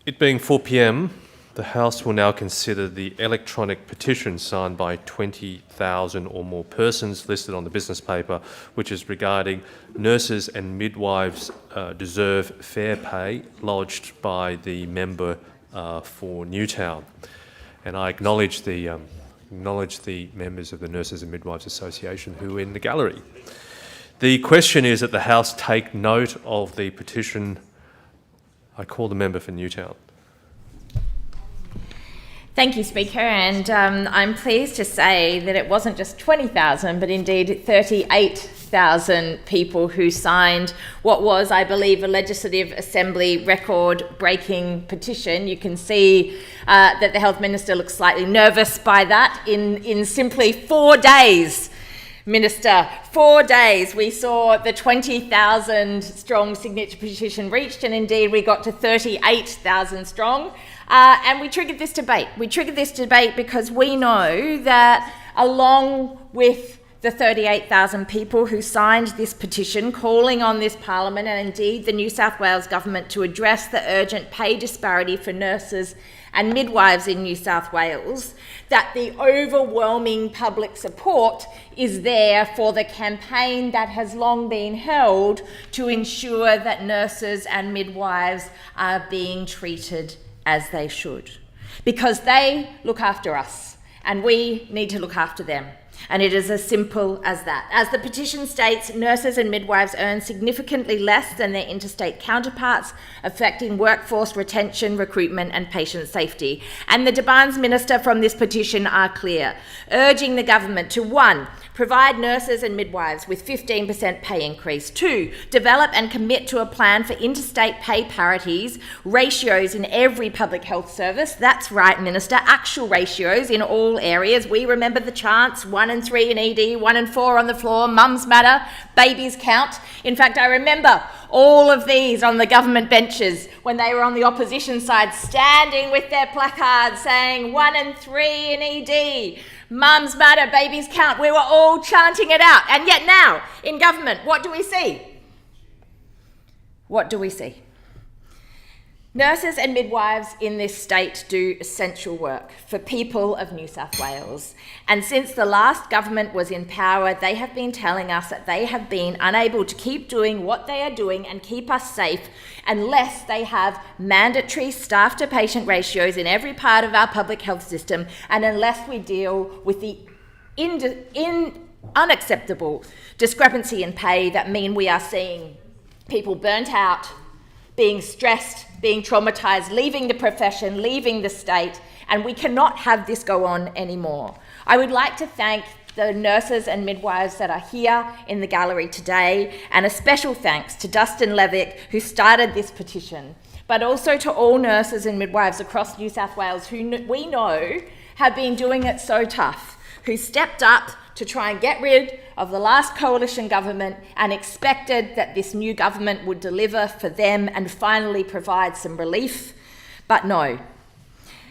It being 4 p.m, the House will now consider the electronic petition signed by 20,000 or more persons listed on the business paper, which is regarding nurses and midwives deserve fair pay, lodged by the member for Newtown. And I acknowledge the members of the Nurses and Midwives Association who are in the gallery. The question is that the House take note of the petition. I call the member for Newtown. Thank you, Speaker, and I'm pleased to say that it wasn't just 20,000, but indeed 38,000 people who signed what was, I believe, a Legislative Assembly record-breaking petition. You can see that the Health Minister looks slightly nervous by that. In simply 4 days, Minister, 4 days, we saw the 20,000 strong signature petition reached, and indeed we got to 38,000 strong. And we triggered this debate. We triggered this debate because we know that along with the 38,000 people who signed this petition calling on this Parliament and indeed the New South Wales Government to address the urgent pay disparity for nurses and midwives in New South Wales, that the overwhelming public support is there for the campaign that has long been held to ensure that nurses and midwives are being treated as they should, because they look after us and we need to look after them. And it is as simple as that. As the petition states, nurses and midwives earn significantly less than their interstate counterparts, affecting workforce retention, recruitment and patient safety. And the demands, Minister, from this petition are clear, urging the government to 1, provide nurses and midwives with 15% pay increase. 2, develop and commit to a plan for interstate pay parities, ratios in every public health service. That's right, Minister, actual ratios in all areas. We remember the chants, 1 and 3 in ED, 1 and 4 on the floor, mums matter, babies count. In fact, I remember all of these on the government benches when they were on the opposition side, standing with their placards saying 1 and 3 in ED, mums matter, babies count. We were all chanting it out. And yet now, in government, what do we see? What do we see? Nurses and midwives in this state do essential work for people of New South Wales. And since the last government was in power, they have been telling us that they have been unable to keep doing what they are doing and keep us safe unless they have mandatory staff-to-patient ratios in every part of our public health system and unless we deal with the unacceptable discrepancy in pay that mean we are seeing people burnt out, being stressed, being traumatised, leaving the profession, leaving the state, and we cannot have this go on anymore. I would like to thank the nurses and midwives that are here in the gallery today, and a special thanks to Dustin Levick, who started this petition, but also to all nurses and midwives across New South Wales who we know have been doing it so tough, who stepped up to try and get rid of the last coalition government and expected that this new government would deliver for them and finally provide some relief. But no.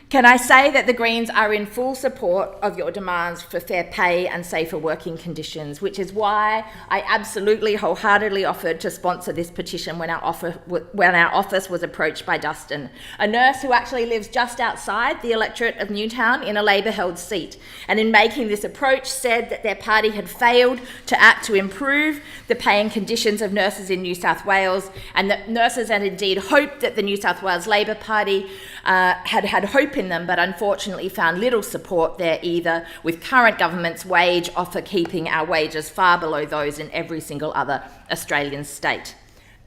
Can I say that the Greens are in full support of your demands for fair pay and safer working conditions, which is why I absolutely wholeheartedly offered to sponsor this petition when our office was approached by Dustin, a nurse who actually lives just outside the electorate of Newtown in a Labor-held seat, and in making this approach said that their party had failed to act to improve the pay and conditions of nurses in New South Wales, and that nurses had indeed hoped that the New South Wales Labor Party had hope in them, but unfortunately found little support there either, with current government's wage offer keeping our wages far below those in every single other Australian state.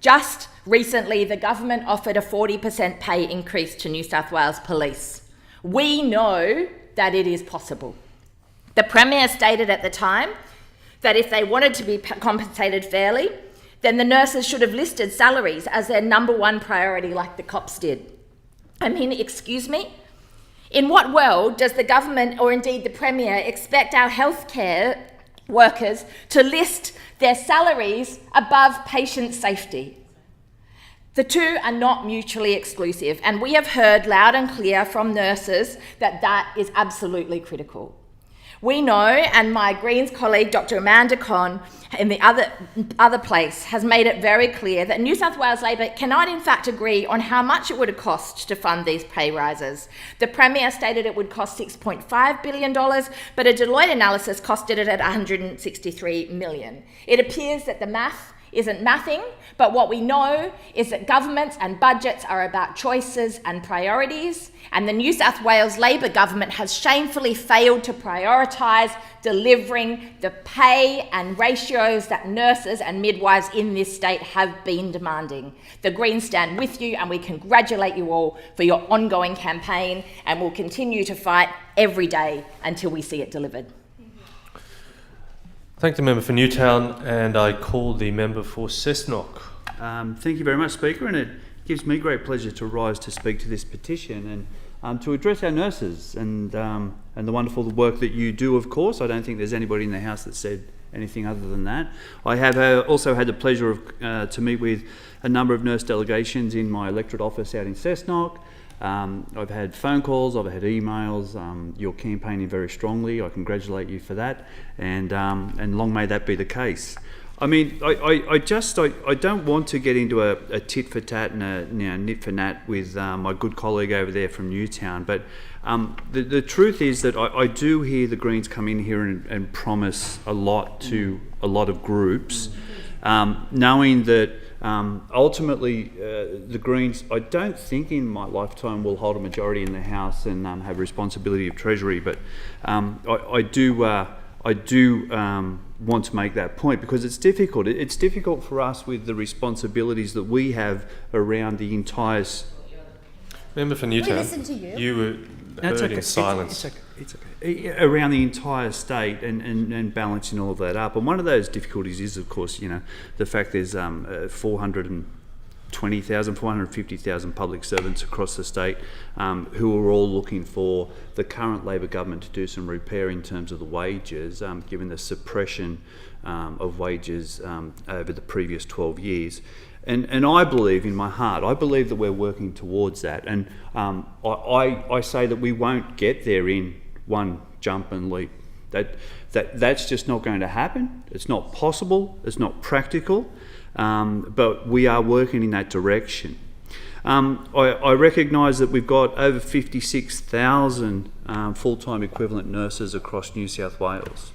Just recently, the government offered a 40% pay increase to New South Wales Police. We know that it is possible. The Premier stated at the time that if they wanted to be compensated fairly, then the nurses should have listed salaries as their number one priority like the cops did. I mean, excuse me? In what world does the government, or indeed the Premier, expect our healthcare workers to list their salaries above patient safety? The two are not mutually exclusive, and we have heard loud and clear from nurses that that is absolutely critical. We know, and my Greens colleague, Dr. Amanda Conn, in the other place, has made it very clear that New South Wales Labor cannot in fact agree on how much it would have cost to fund these pay rises. The Premier stated it would cost $6.5 billion, but a Deloitte analysis costed it at $163 million. It appears that the math isn't mathing, but what we know is that governments and budgets are about choices and priorities, and the New South Wales Labor government has shamefully failed to prioritise delivering the pay and ratios that nurses and midwives in this state have been demanding. The Greens stand with you, and we congratulate you all for your ongoing campaign, and will continue to fight every day until we see it delivered. Thank the member for Newtown, and I call the member for Cessnock. Thank you very much, Speaker, and it gives me great pleasure to rise to speak to this petition and to address our nurses and the wonderful work that you do, of course. I don't think there's anybody in the House that said anything other than that. I have also had the pleasure of to meet with a number of nurse delegations in my electorate office out in Cessnock. I've had phone calls, I've had emails. You're campaigning very strongly. I congratulate you for that, and long may that be the case. I mean, I don't want to get into a tit for tat and a nit for nat with my good colleague over there from Newtown, but the truth is that I do hear the Greens come in here and promise a lot to a lot of groups, knowing that ultimately the Greens, I don't think in my lifetime will hold a majority in the House and have responsibility of Treasury, but I do want to make that point because it's difficult. It's difficult for us with the responsibilities that we have around the entire... Member for Newtown, We listen to you. You were heard in silence. It's okay. Around the entire state and balancing all of that up. And one of those difficulties is, of course, the fact there's 450,000 public servants across the state who are all looking for the current Labor government to do some repair in terms of the wages, given the suppression of wages over the previous 12 years. And I believe in my heart, I believe that we're working towards that. And I say that we won't get there in one jump and leap. That's just not going to happen. It's not possible. It's not practical. But we are working in that direction. I recognise that we've got over 56,000 full-time equivalent nurses across New South Wales.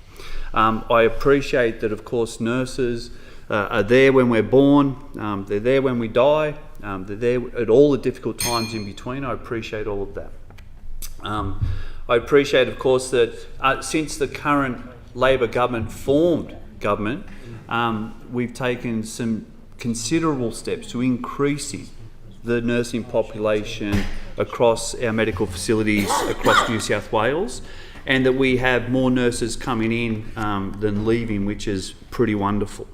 I appreciate that, of course, nurses are there when we're born, they're there when we die, they're there at all the difficult times in between. I appreciate all of that. I appreciate, of course, that since the current Labor government formed government, we've taken some considerable steps to increasing the nursing population across our medical facilities across New South Wales, and that we have more nurses coming in than leaving, which is pretty wonderful.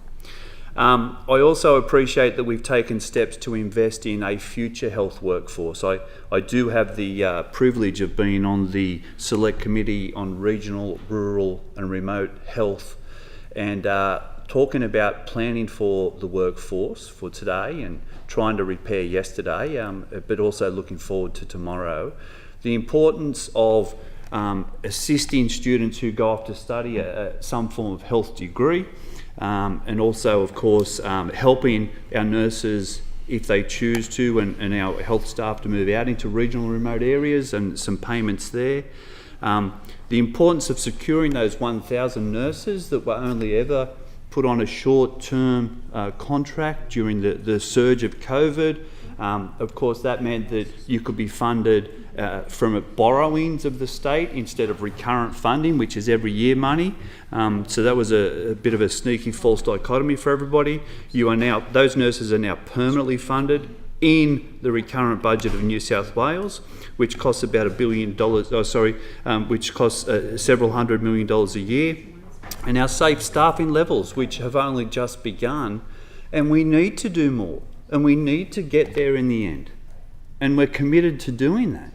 I also appreciate that we've taken steps to invest in a future health workforce. I do have the privilege of being on the Select Committee on Regional, Rural and Remote Health, and talking about planning for the workforce for today and trying to repair yesterday, but also looking forward to tomorrow. The importance of assisting students who go off to study some form of health degree, and also, of course, helping our nurses, if they choose to, and our health staff to move out into regional and remote areas, and some payments there. The importance of securing those 1,000 nurses that were only ever put on a short-term contract during the surge of COVID. Of course, that meant that you could be funded from borrowings of the state instead of recurrent funding, which is every year money. So that was a bit of a sneaky false dichotomy for everybody. Those nurses are now permanently funded in the recurrent budget of New South Wales, which costs about $1 billion. Which costs several $100 million a year. And our safe staffing levels, which have only just begun, and we need to do more, and we need to get there in the end, and we're committed to doing that.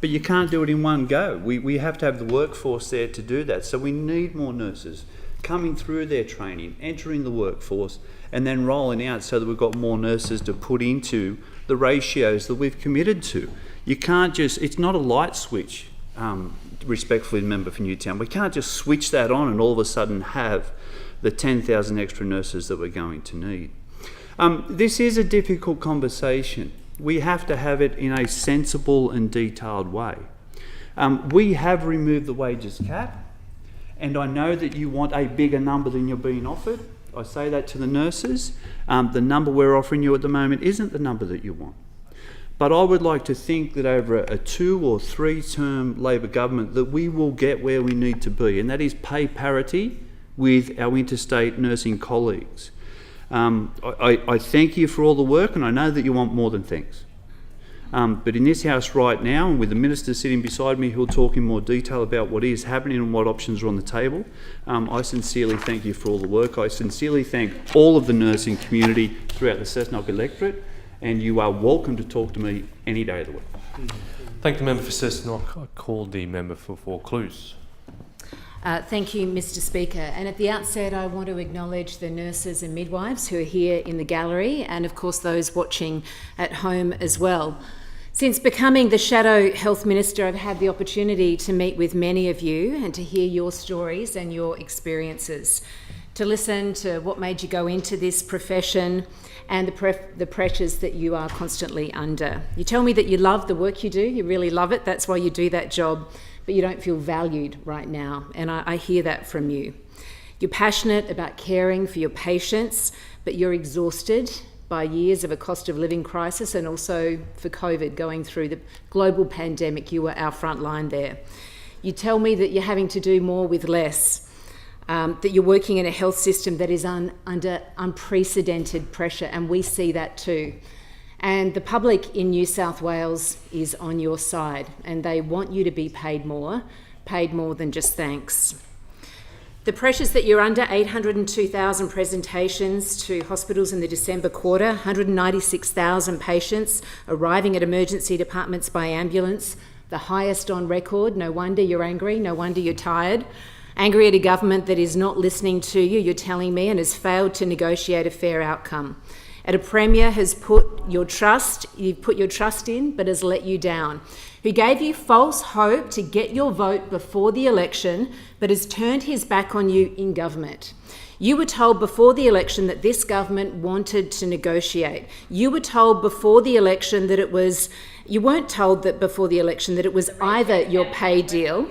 But you can't do it in one go. We have to have the workforce there to do that. So we need more nurses coming through their training, entering the workforce, and then rolling out so that we've got more nurses to put into the ratios that we've committed to. You can't just, it's not a light switch. respectfully, member for Newtown, we can't just switch that on and all of a sudden have the 10,000 extra nurses that we're going to need. This is a difficult conversation. We have to have it in a sensible and detailed way. We have removed the wages cap, and I know that you want a bigger number than you're being offered. I say that to the nurses. The number we're offering you at the moment isn't the number that you want. But I would like to think that over a 2 or 3 term Labor government that we will get where we need to be, and that is pay parity with our interstate nursing colleagues. I thank you for all the work, and I know that you want more than thanks. But in this House right now, and with the Minister sitting beside me who'll talk in more detail about what is happening and what options are on the table, I sincerely thank you for all the work. I sincerely thank all of the nursing community throughout the Cessnock electorate, and you are welcome to talk to me any day of the week. Thank the member for Cessnock. I call the member for Vaucluse. Thank you, Mr. Speaker. And at the outset, I want to acknowledge the nurses and midwives who are here in the gallery, and of course those watching at home as well. Since becoming the Shadow Health Minister, I've had the opportunity to meet with many of you and to hear your stories and your experiences, to listen to what made you go into this profession and the pressures that you are constantly under. You tell me that you love the work you do, you really love it, that's why you do that job, but you don't feel valued right now, and I hear that from you. You're passionate about caring for your patients, but you're exhausted by years of a cost of living crisis and also for COVID, going through the global pandemic. You were our front line there. You tell me that you're having to do more with less, that you're working in a health system that is under unprecedented pressure, and we see that too. And the public in New South Wales is on your side, and they want you to be paid more than just thanks. The pressures that you're under: 802,000 presentations to hospitals in the December quarter, 196,000 patients arriving at emergency departments by ambulance, the highest on record. No wonder you're angry, no wonder you're tired. Angry at a government that is not listening to you, you're telling me, and has failed to negotiate a fair outcome. At a Premier you've put your trust in, but has let you down, who gave you false hope to get your vote before the election, but has turned his back on you in government. You were told before the election that this government wanted to negotiate. You were told before the election that you weren't told that before the election that it was either your pay deal,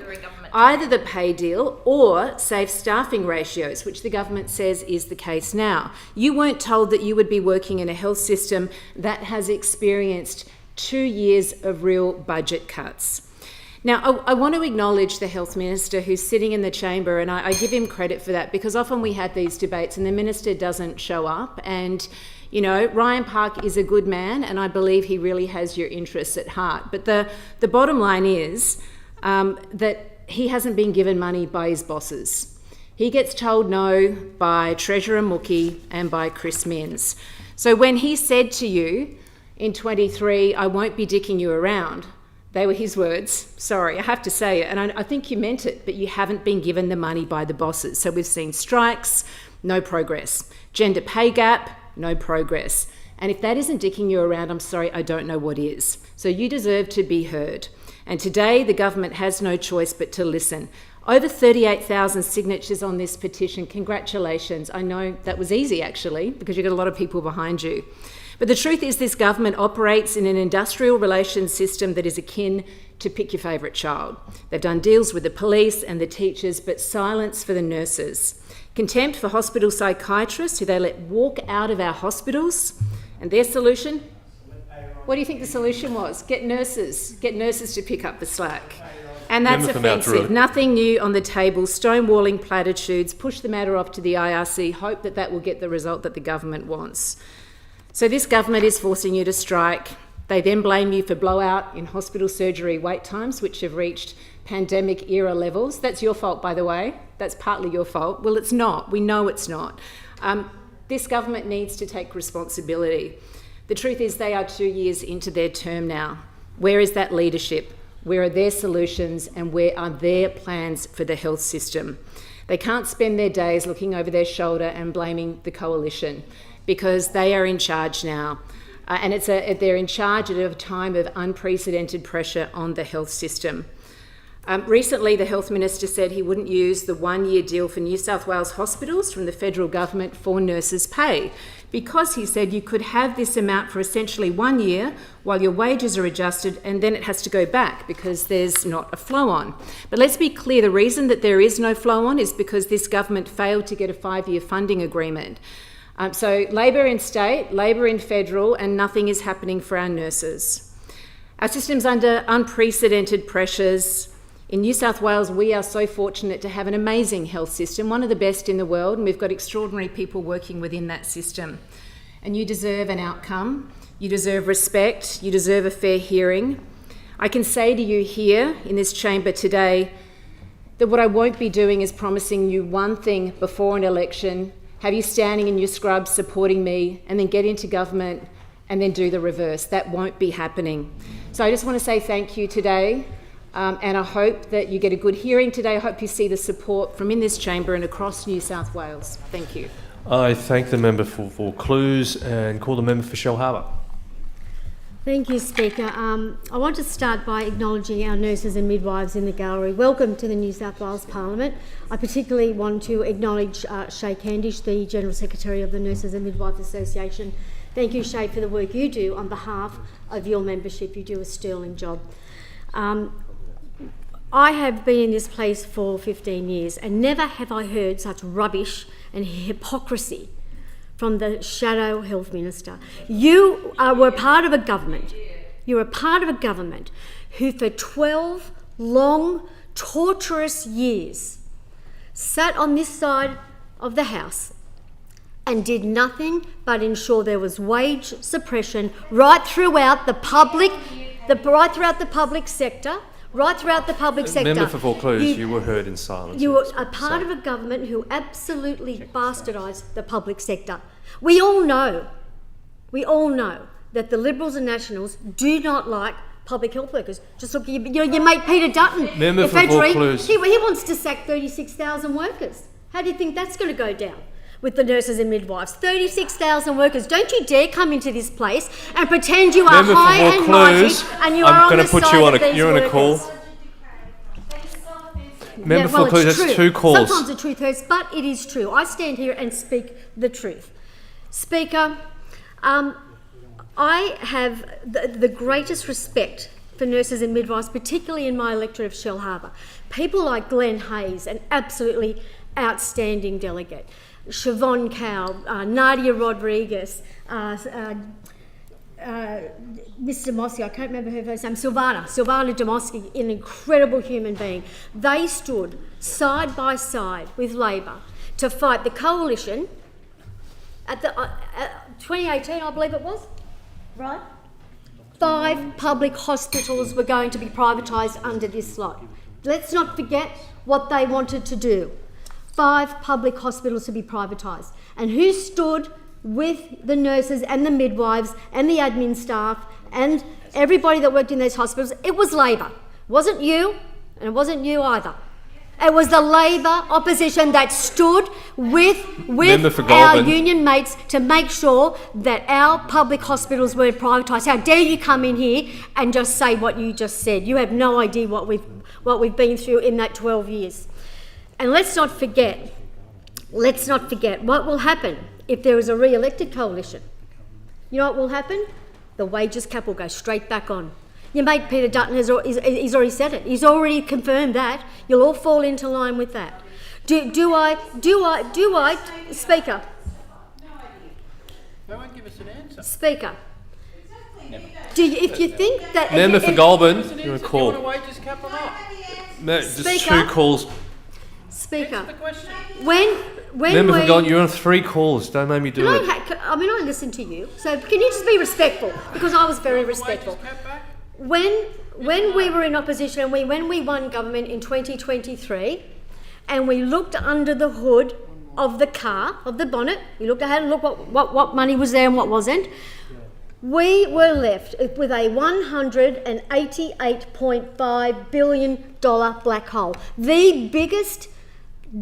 either the pay deal or safe staffing ratios, which the government says is the case now. You weren't told that you would be working in a health system that has experienced 2 years of real budget cuts. Now, I want to acknowledge the Health Minister who's sitting in the chamber, and I give him credit for that, because often we have these debates and the Minister doesn't show up. And, you know, Ryan Park is a good man, and I believe he really has your interests at heart. But the bottom line is that he hasn't been given money by his bosses. He gets told no by Treasurer Mookie and by Chris Minns. So when he said to you in 23, "I won't be dicking you around," they were his words. Sorry, I have to say it, and I think you meant it, but you haven't been given the money by the bosses. So we've seen strikes, no progress. Gender pay gap, no progress. And if that isn't dicking you around, I'm sorry, I don't know what is. So you deserve to be heard. And today the government has no choice but to listen. Over 38,000 signatures on this petition. Congratulations. I know that was easy, actually, because you've got a lot of people behind you. But the truth is, this government operates in an industrial relations system that is akin to pick your favourite child. They've done deals with the police and the teachers, but silence for the nurses. Contempt for hospital psychiatrists who they let walk out of our hospitals. And their solution? What do you think the solution was? Get nurses to pick up the slack. And that's offensive. Nothing new on the table. Stonewalling platitudes, push the matter off to the IRC, hope that that will get the result that the government wants. So this government is forcing you to strike. They then blame you for blowout in hospital surgery wait times, which have reached pandemic era levels. That's your fault, by the way. That's partly your fault. Well, it's not. We know it's not. This government needs to take responsibility. The truth is, they are 2 years into their term now. Where is that leadership? Where are their solutions, and where are their plans for the health system? They can't spend their days looking over their shoulder and blaming the coalition, because they are in charge now. And they're in charge at a time of unprecedented pressure on the health system. Recently, the Health Minister said he wouldn't use the one-year deal for New South Wales hospitals from the federal government for nurses' pay because he said you could have this amount for essentially 1 year while your wages are adjusted and then it has to go back because there's not a flow-on. But let's be clear, the reason that there is no flow-on is because this government failed to get a 5-year funding agreement. So Labor in state, Labor in federal, and nothing is happening for our nurses. Our system's under unprecedented pressures. In New South Wales, we are so fortunate to have an amazing health system, one of the best in the world, and we've got extraordinary people working within that system. And you deserve an outcome, you deserve respect, you deserve a fair hearing. I can say to you here in this chamber today that what I won't be doing is promising you one thing before an election, have you standing in your scrubs supporting me, and then get into government and then do the reverse. That won't be happening. So I just want to say thank you today. And I hope that you get a good hearing today. I hope you see the support from in this chamber and across New South Wales. Thank you. I thank the member for clues and call the member for Shellharbour. Thank you, Speaker. I want to start by acknowledging our nurses and midwives in the gallery. Welcome to the New South Wales Parliament. I particularly want to acknowledge Shay Candish, the General Secretary of the Nurses and Midwives Association. Thank you, Shay, for the work you do on behalf of your membership. You do a sterling job. I have been in this place for 15 years and never have I heard such rubbish and hypocrisy from the shadow health minister. You were part of a government. You're a part of a government who for 12 long, torturous years sat on this side of the House and did nothing but ensure there was wage suppression right throughout the public sector. Right throughout the public sector. Member for Vaucluse, you were heard in silence. You were a part of a government who absolutely bastardised the public sector. We all know that the Liberals and Nationals do not like public health workers. Just look, your mate Peter Dutton, Member for Vaucluse. He wants to sack 36,000 workers. How do you think that's going to go down with the nurses and midwives? 36,000 workers. Don't you dare come into this place and pretend you are high and mighty and you are on the side of these You're on a call. Member for Vaucluse has 2 calls. Sometimes the truth hurts, but it is true. I stand here and speak the truth. Speaker, I have the greatest respect for nurses and midwives, particularly in my electorate of Shellharbour. People like Glenn Hayes, an absolutely outstanding delegate, Siobhan Cow, Nadia Rodriguez, Mr. Demosky, I can't remember her first name, Silvana Demosky, an incredible human being. They stood side by side with Labor to fight the coalition at the 2018, I believe it was, right? 5 public hospitals were going to be privatised under this lot. Let's not forget what they wanted to do. 5 public hospitals to be privatised. And who stood with the nurses and the midwives and the admin staff and everybody that worked in those hospitals? It was Labor. It wasn't you, and it wasn't you either. It was the Labor opposition that stood with our union mates to make sure that our public hospitals weren't privatised. How dare you come in here and just say what you just said? You have no idea what we've been through in that 12 years. And let's not forget what will happen if there is a re-elected coalition. You know what will happen? The wages cap will go straight back on. Your mate Peter Dutton he's already said it. He's already confirmed that. You'll all fall into line with that. Do I, Speaker? They won't give us an answer. Speaker. If you think that... Member for Goulburn, you're a call. Do you want a wages cap or not? Just 2 calls. Speaker. Answer the question. When Member for Goulburn, you're on 3 calls. Don't make me do it. I listen to you. So can you just be respectful? Because I was very respectful. When we were in opposition and when we won government in 2023 and we looked under the hood of the car, of the bonnet, we looked ahead and looked what money was there and what wasn't, we were left with a $188.5 billion black hole. The biggest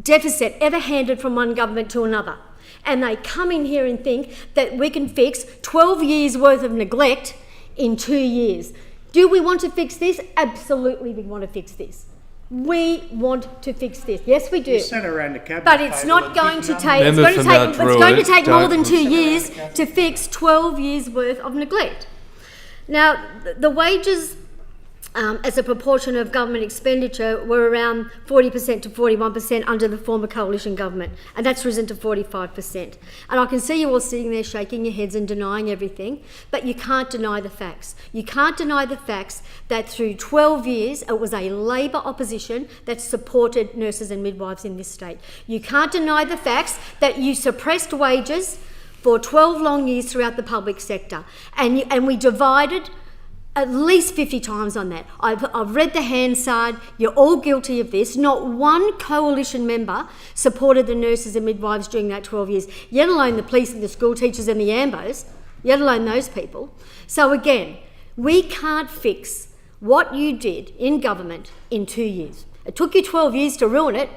deficit ever handed from one government to another. And they come in here and think that we can fix 12 years worth of neglect in 2 years. Do we want to fix this? Absolutely we want to fix this. We want to fix this. Yes, we do. You sat around the cabinet But it's table not and going picked to numbers. take. It's Member going to for take. Mount It's going to Druitt, take more don't- than 2 years to fix 12 years worth of neglect. Now, the wages as a proportion of government expenditure were around 40% to 41% under the former coalition government, and that's risen to 45%. And I can see you all sitting there shaking your heads and denying everything, but you can't deny the facts. You can't deny the facts that through 12 years it was a Labor opposition that supported nurses and midwives in this state. You can't deny the facts that you suppressed wages for 12 long years throughout the public sector, and we divided at least 50 times on that. I've read the Hansard. You're all guilty of this. Not one coalition member supported the nurses and midwives during that 12 years, yet alone the police and the school teachers and the AMBOs, yet alone those people. So again, we can't fix what you did in government in 2 years. It took you 12 years to ruin it.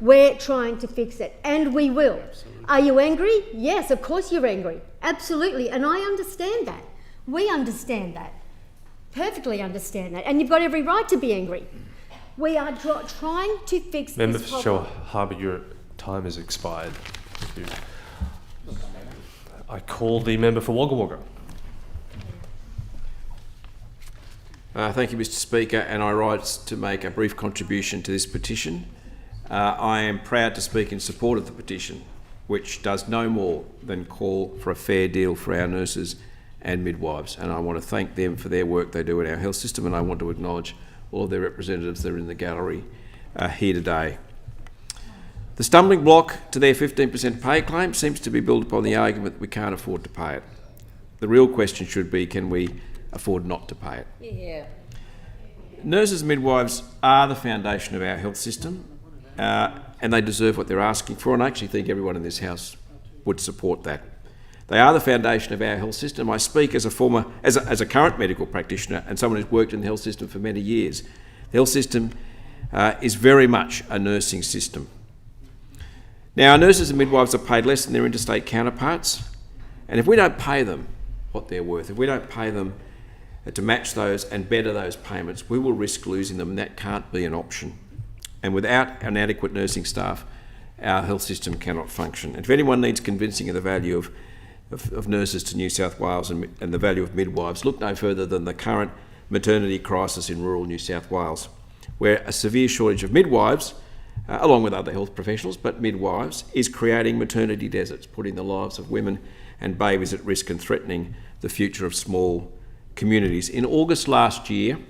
We're trying to fix it, and we will. Absolutely. Are you angry? Yes, of course you're angry. Absolutely, and I understand that. We understand that. Perfectly understand that, and you've got every right to be angry. We are trying to fix Member this for problem. Shell Harbour, your time has expired. Thank you. I call the member for Wagga Wagga. Thank you, Mr. Speaker, and I rise to make a brief contribution to this petition. I am proud to speak in support of the petition, which does no more than call for a fair deal for our nurses and midwives, and I want to thank them for their work they do in our health system, and I want to acknowledge all of their representatives that are in the gallery here today. The stumbling block to their 15% pay claim seems to be built upon the argument that we can't afford to pay it. The real question should be, can we afford not to pay it? Yeah. Nurses and midwives are the foundation of our health system, and they deserve what they're asking for, and I actually think everyone in this House would support that. They are the foundation of our health system. I speak as a current medical practitioner and someone who's worked in the health system for many years. The health system is very much a nursing system. Now, our nurses and midwives are paid less than their interstate counterparts, and if we don't pay them what they're worth, if we don't pay them to match those and better those payments, we will risk losing them, and that can't be an option. And without an adequate nursing staff, our health system cannot function. And if anyone needs convincing of the value of nurses to New South Wales and the value of midwives, look no further than the current maternity crisis in rural New South Wales, where a severe shortage of midwives, along with other health professionals, but midwives, is creating maternity deserts, putting the lives of women and babies at risk and threatening the future of small communities. In August last year,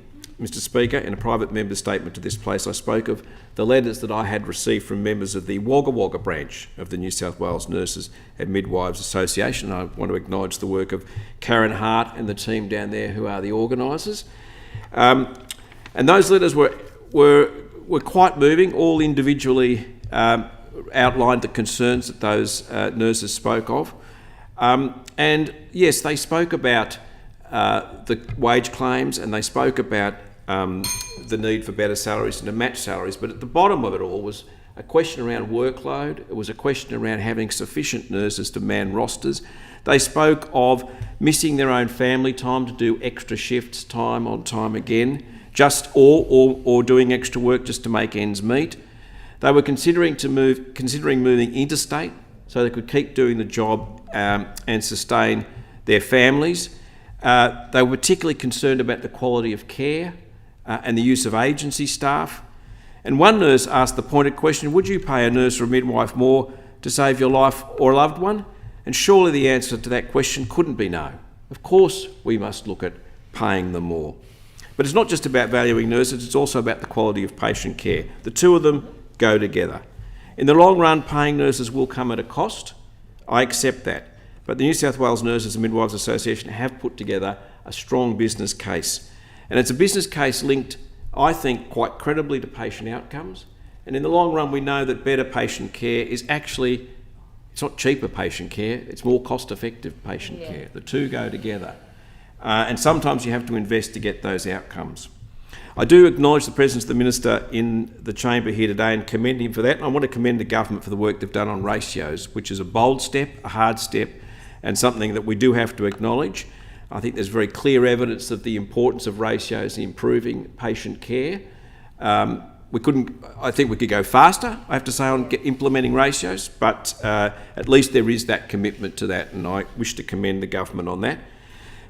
Mr. Speaker, in a private member statement to this place, I spoke of the letters that I had received from members of the Wagga Wagga branch of the New South Wales Nurses and Midwives Association. I want to acknowledge the work of Karen Hart and the team down there who are the organisers. And those letters were quite moving. All individually outlined the concerns that those nurses spoke of. And yes, they spoke about the wage claims, and they spoke about the need for better salaries and to match salaries, but at the bottom of it all was a question around workload. It was a question around having sufficient nurses to man rosters. They spoke of missing their own family time to do extra shifts time on time again, or doing extra work just to make ends meet. They were considering moving interstate so they could keep doing the job and sustain their families. They were particularly concerned about the quality of care and the use of agency staff. And one nurse asked the pointed question, would you pay a nurse or a midwife more to save your life or a loved one? And surely the answer to that question couldn't be no. Of course we must look at paying them more. But it's not just about valuing nurses, it's also about the quality of patient care. The two of them go together. In the long run, paying nurses will come at a cost. I accept that. But the New South Wales Nurses and Midwives Association have put together a strong business case. And it's a business case linked, I think, quite credibly to patient outcomes. And in the long run, we know that better patient care is actually, it's not cheaper patient care, it's more cost-effective patient care. The two go together. And sometimes you have to invest to get those outcomes. I do acknowledge the presence of the Minister in the chamber here today and commend him for that. And I want to commend the government for the work they've done on ratios, which is a bold step, a hard step, and something that we do have to acknowledge. I think there's very clear evidence of the importance of ratios in improving patient care. I think we could go faster, I have to say, on implementing ratios, but at least there is that commitment to that, and I wish to commend the government on that.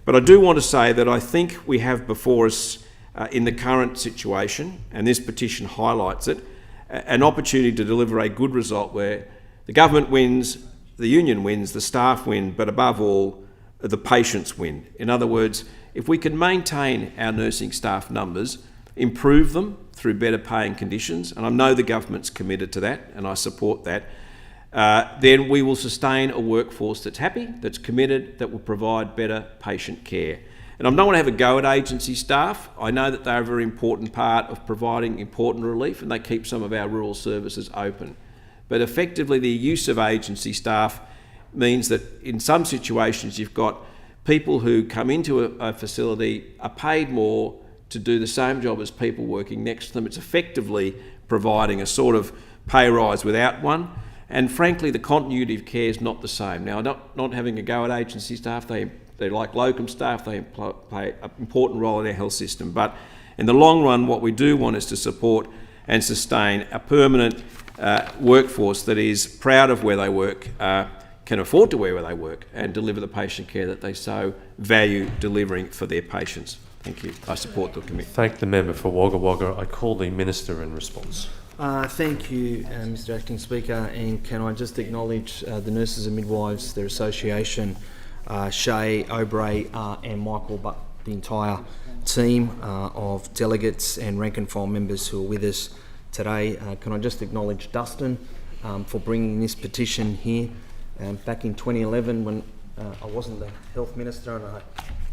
But I do want to say that I think we have before us, in the current situation, and this petition highlights it, an opportunity to deliver a good result where the government wins, the union wins, the staff win, but above all, the patients win. In other words, if we can maintain our nursing staff numbers, improve them through better paying conditions, and I know the government's committed to that, and I support that, then we will sustain a workforce that's happy, that's committed, that will provide better patient care. And I don't want to have a go at agency staff. I know that they're a very important part of providing important relief, and they keep some of our rural services open. But effectively, the use of agency staff means that in some situations you've got people who come into a facility are paid more to do the same job as people working next to them. It's effectively providing a sort of pay rise without one. And frankly, the continuity of care is not the same. Now, not having a go at agency staff, they're like locum staff, they play an important role in our health system. But in the long run, what we do want is to support and sustain a permanent workforce that is proud of where they work, can afford to where they work, and deliver the patient care that they so value delivering for their patients. Thank you. I support the committee. Thank the member for Wagga Wagga. I call the Minister in response. Thank you, Mr Acting Speaker, and can I just acknowledge the Nurses and Midwives, their association, Shay, Aubrey and Michael, but the entire team of delegates and rank and file members who are with us today. Can I just acknowledge Dustin for bringing this petition here. Back in 2011, when I wasn't the Health Minister and I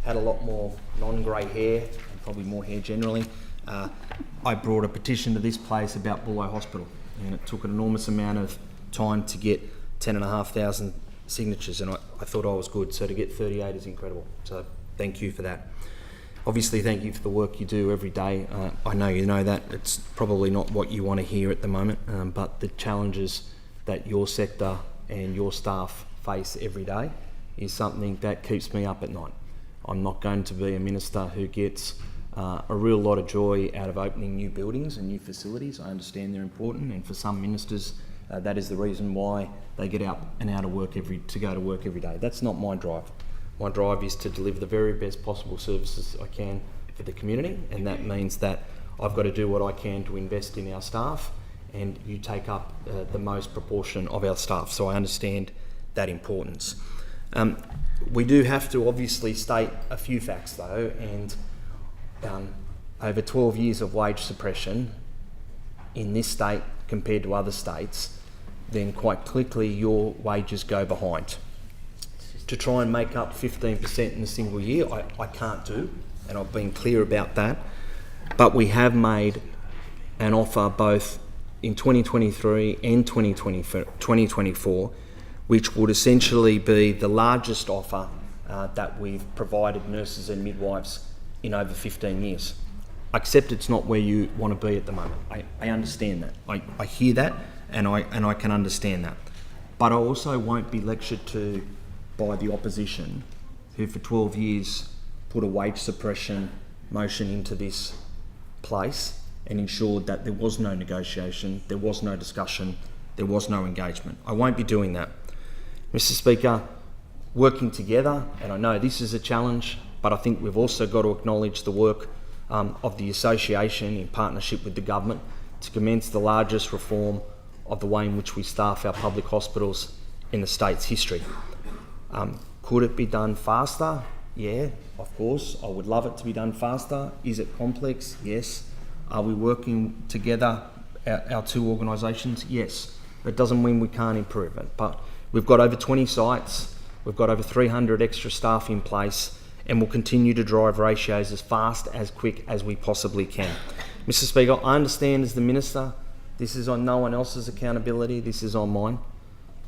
had a lot more non-grey hair, and probably more hair generally, I brought a petition to this place about Bullo Hospital, and it took an enormous amount of time to get 10,500 signatures, and I thought I was good, so to get 38 is incredible. So thank you for that. Obviously, thank you for the work you do every day. I know you know that. It's probably not what you want to hear at the moment, but the challenges that your sector and your staff face every day is something that keeps me up at night. I'm not going to be a minister who gets a real lot of joy out of opening new buildings and new facilities. I understand they're important, and for some ministers that is the reason why they get out and out of work to go to work every day. That's not my drive. My drive is to deliver the very best possible services I can for the community, and that means that I've got to do what I can to invest in our staff, and you take up the most proportion of our staff, so I understand that importance. We do have to obviously state a few facts though, and over 12 years of wage suppression in this state compared to other states, then quite quickly your wages go behind. To try and make up 15% in a single year, I can't do, and I've been clear about that, but we have made an offer both in 2023 and 2024, which would essentially be the largest offer that we've provided nurses and midwives in over 15 years. I accept it's not where you want to be at the moment. I understand that. I hear that, and I can understand that. But I also won't be lectured to by the opposition, who for 12 years put a wage suppression motion into this place and ensured that there was no negotiation, there was no discussion, there was no engagement. I won't be doing that. Mr Speaker, working together, and I know this is a challenge, but I think we've also got to acknowledge the work of the association in partnership with the government to commence the largest reform of the way in which we staff our public hospitals in the state's history. Could it be done faster? Yeah, of course. I would love it to be done faster. Is it complex? Yes. Are we working together, our two organisations? Yes. It doesn't mean we can't improve it, but we've got over 20 sites, we've got over 300 extra staff in place, and we'll continue to drive ratios as fast, as quick as we possibly can. Mr Speaker, I understand as the Minister, this is on no one else's accountability, this is on mine.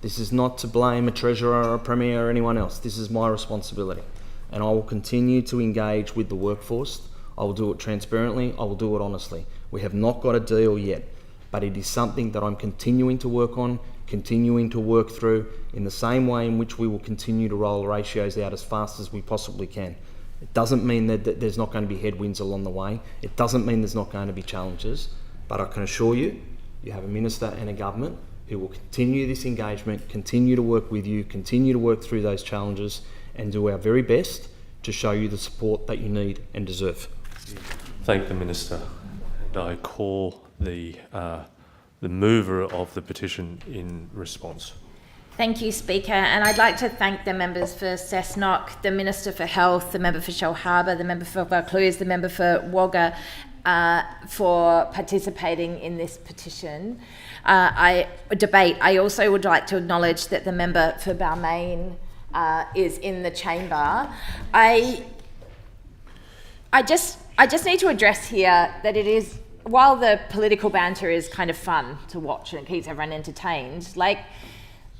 This is not to blame a Treasurer or a Premier or anyone else. This is my responsibility. And I will continue to engage with the workforce. I will do it transparently, I will do it honestly. We have not got a deal yet, but it is something that I'm continuing to work on, continuing to work through in the same way in which we will continue to roll ratios out as fast as we possibly can. It doesn't mean that there's not going to be headwinds along the way. It doesn't mean there's not going to be challenges. But I can assure you, you have a minister and a government who will continue this engagement, continue to work with you, continue to work through those challenges, and do our very best to show you the support that you need and deserve. Thank the Minister. And I call the mover of the petition in response. Thank you, Speaker, and I'd like to thank the members for Cessnock, the Minister for Health, the member for Shellharbour, the member for Vaucluse, the member for Wagga, for participating in this petition. I also would like to acknowledge that the member for Balmain is in the chamber. I just need to address here that it is, while the political banter is kind of fun to watch and it keeps everyone entertained, like,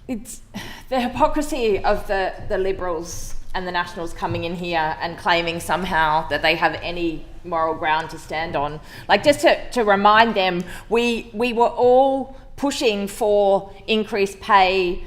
it's the hypocrisy of the Liberals and the Nationals coming in here and claiming somehow that they have any moral ground to stand on. Like, just to remind them, we were all pushing for increased pay,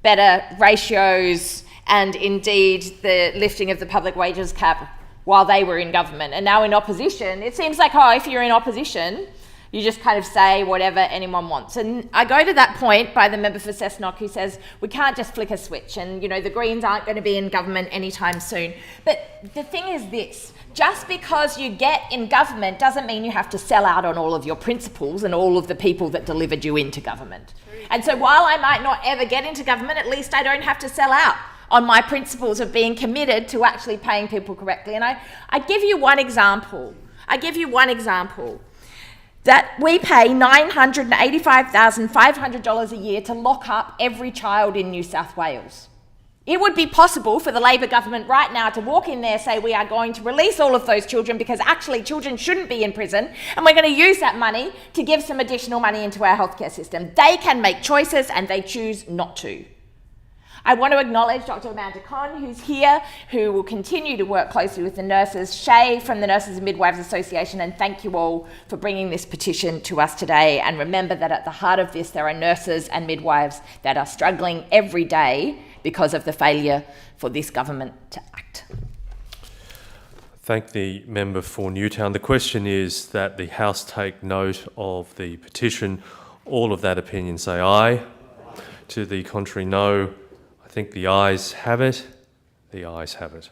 better ratios, and indeed the lifting of the public wages cap while they were in government. And now in opposition, it seems like, oh, if you're in opposition, you just kind of say whatever anyone wants. And I go to that point by the member for Cessnock who says we can't just flick a switch and, you know, the Greens aren't going to be in government anytime soon. But the thing is this, just because you get in government doesn't mean you have to sell out on all of your principles and all of the people that delivered you into government. And so while I might not ever get into government, at least I don't have to sell out on my principles of being committed to actually paying people correctly. And I give you one example. That we pay $985,500 a year to lock up every child in New South Wales. It would be possible for the Labor government right now to walk in there, say we are going to release all of those children because actually children shouldn't be in prison, and we're going to use that money to give some additional money into our healthcare system. They can make choices and they choose not to. I want to acknowledge Dr. Amanda Conn, who's here, who will continue to work closely with the nurses, Shay from the Nurses and Midwives Association, and thank you all for bringing this petition to us today. And remember that at the heart of this, there are nurses and midwives that are struggling every day because of the failure for this government to act. Thank the member for Newtown. The question is that the House take note of the petition. All of that opinion say aye. To the contrary, no. I think the ayes have it. The ayes have it.